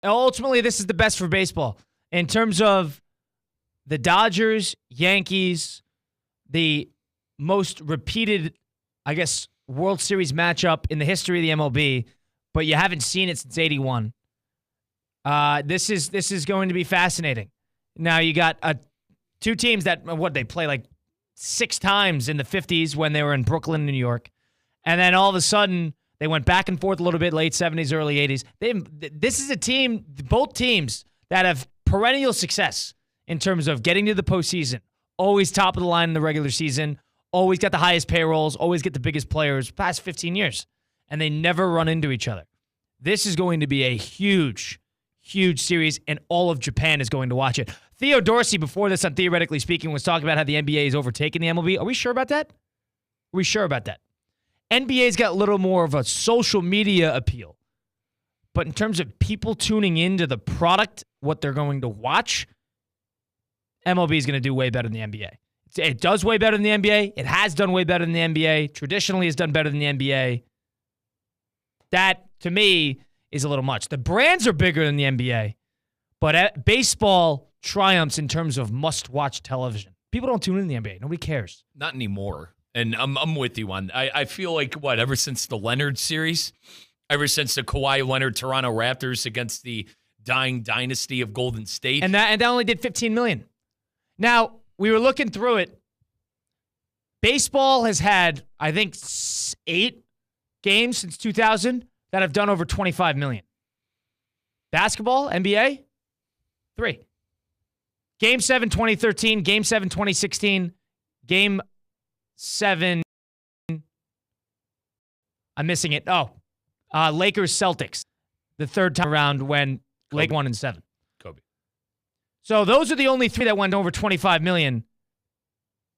ultimately, this is the best for baseball in terms of the Dodgers, Yankees, the most repeated, I guess, World Series matchup in the history of the MLB, but you haven't seen it since '81. This is going to be fascinating. Now you got two teams that they play like 6 times in the '50s when they were in Brooklyn, New York, and then all of a sudden they went back and forth a little bit, late '70s, early '80s. This is a team, both teams that have perennial success in terms of getting to the postseason, always top of the line in the regular season, always got the highest payrolls, always get the biggest players past 15 years, and they never run into each other. This is going to be a huge, huge series, and all of Japan is going to watch it. Theo Dorsey, before this on Theoretically Speaking, was talking about how the NBA is overtaking the MLB. Are we sure about that? Are we sure about that? NBA's got a little more of a social media appeal. But in terms of people tuning into the product, what they're going to watch, MLB is going to do way better than the NBA. It does way better than the NBA. It has done way better than the NBA. Traditionally, has done better than the NBA. That, to me, is a little much. The brands are bigger than the NBA, but baseball triumphs in terms of must-watch television. People don't tune in the NBA. Nobody cares. Not anymore. And I'm with you on. I feel like ever since the Leonard series, ever since the Kawhi Leonard Toronto Raptors against the dying dynasty of Golden State, and that only did $15 million. Now, we were looking through it. Baseball has had, I think, 8 games since 2000 that have done over $25 million. Basketball, NBA, 3. Game 7, 2013. Game 7, 2016. Game 7. I'm missing it. Lakers, Celtics. The third time around when Lake won in 7. Kobe. So those are the only 3 that went over $25 million.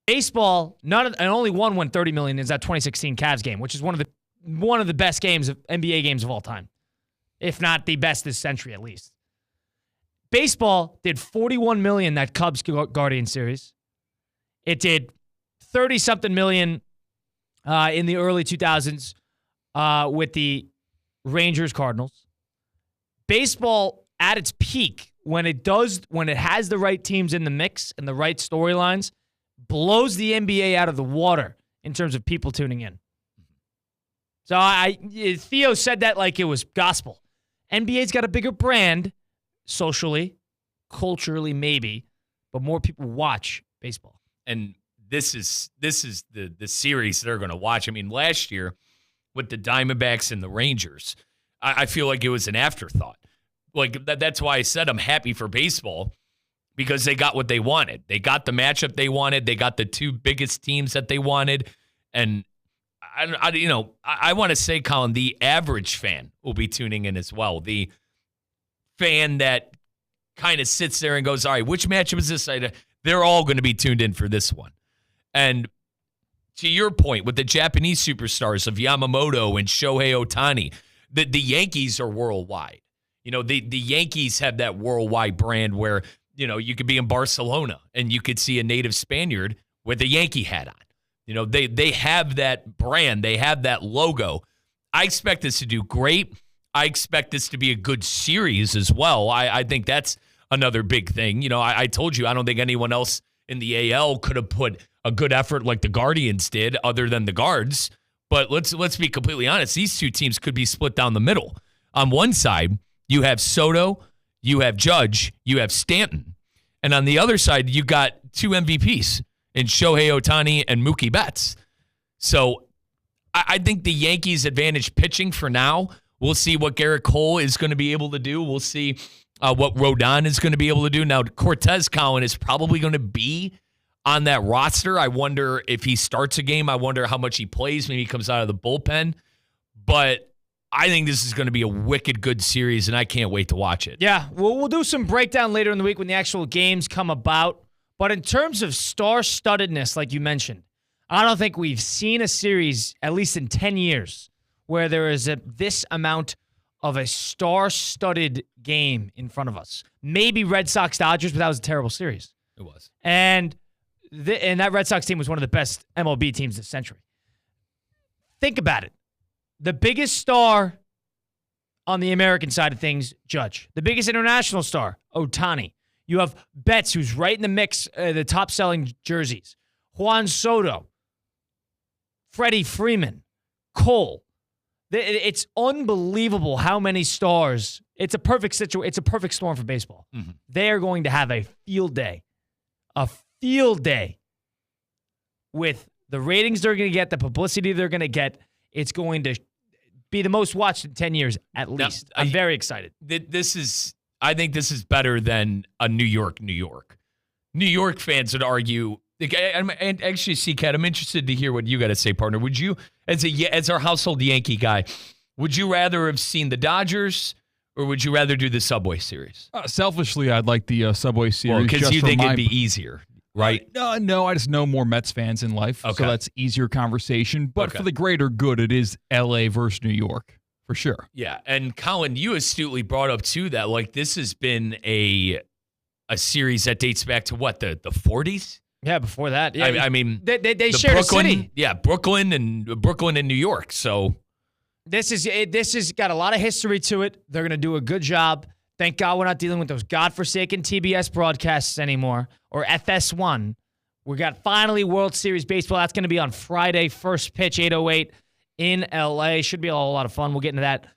Baseball, and only one went $30 million, is that 2016 Cavs game, which is one of the best games of NBA games of all time, if not the best this century at least. Baseball did $41 million that Cubs Guardian series. It did 30-something million in the early 2000s with the Rangers Cardinals. Baseball at its peak, when it has the right teams in the mix and the right storylines, blows the NBA out of the water in terms of people tuning in. So Theo said that like it was gospel. NBA's got a bigger brand, socially, culturally maybe, but more people watch baseball. And this is the series they're going to watch. I mean, last year with the Diamondbacks and the Rangers, I feel like it was an afterthought. Like that's why I said I'm happy for baseball, because they got what they wanted. They got the matchup they wanted. They got the 2 biggest teams that they wanted. And I want to say, Colin, the average fan will be tuning in as well. The fan that kind of sits there and goes, all right, which matchup is this? They're all going to be tuned in for this one. And to your point, with the Japanese superstars of Yamamoto and Shohei Ohtani, the Yankees are worldwide. The Yankees have that worldwide brand where, you could be in Barcelona and you could see a native Spaniard with a Yankee hat on. They have that brand. They have that logo. I expect this to do great. I expect this to be a good series as well. I think that's another big thing. I told you, I don't think anyone else in the AL could have put a good effort like the Guardians did other than the Guards. But let's be completely honest. These 2 teams could be split down the middle. On one side, you have Soto, you have Judge, you have Stanton. And on the other side, you got 2 MVPs in Shohei Ohtani and Mookie Betts. So I think the Yankees advantage pitching for now. We'll see what Garrett Cole is going to be able to do. We'll see what Rodon is going to be able to do. Now, Cortez Collin is probably going to be on that roster. I wonder if he starts a game. I wonder how much he plays. Maybe he comes out of the bullpen. But I think this is going to be a wicked good series, and I can't wait to watch it. Yeah, we'll do some breakdown later in the week when the actual games come about. But in terms of star-studdedness, like you mentioned, I don't think we've seen a series, at least in 10 years, where there is this amount of a star-studded game in front of us. Maybe Red Sox-Dodgers, but that was a terrible series. It was. And that Red Sox team was one of the best MLB teams this century. Think about it. The biggest star on the American side of things, Judge. The biggest international star, Ohtani. You have Betts, who's right in the mix, the top-selling jerseys. Juan Soto. Freddie Freeman. Cole. It's unbelievable how many stars. It's a perfect situation. It's a perfect storm for baseball. Mm-hmm. They are going to have a field day. A field day. With the ratings they're going to get, the publicity they're going to get. It's going to be the most watched in 10 years, at least. I'm very excited. I think this is better than a New York. New York fans would argue. And actually, C-Cat, I'm interested to hear what you got to say, partner. Would you, as our household Yankee guy, would you rather have seen the Dodgers or would you rather do the Subway Series? Selfishly, I'd like the Subway Series. Because you think it'd be easier, right? No, I just know more Mets fans in life, so that's easier conversation. But for the greater good, it is L.A. versus New York, for sure. Yeah, and Colin, you astutely brought up, too, that this has been a series that dates back to, what, the 40s? Yeah, before that. Yeah, I mean, they shared a city. Yeah, Brooklyn and New York. So this has got a lot of history to it. They're going to do a good job. Thank God we're not dealing with those godforsaken TBS broadcasts anymore, or FS1. We got finally World Series baseball. That's going to be on Friday, first pitch, 8:08 in LA. Should be a whole lot of fun. We'll get into that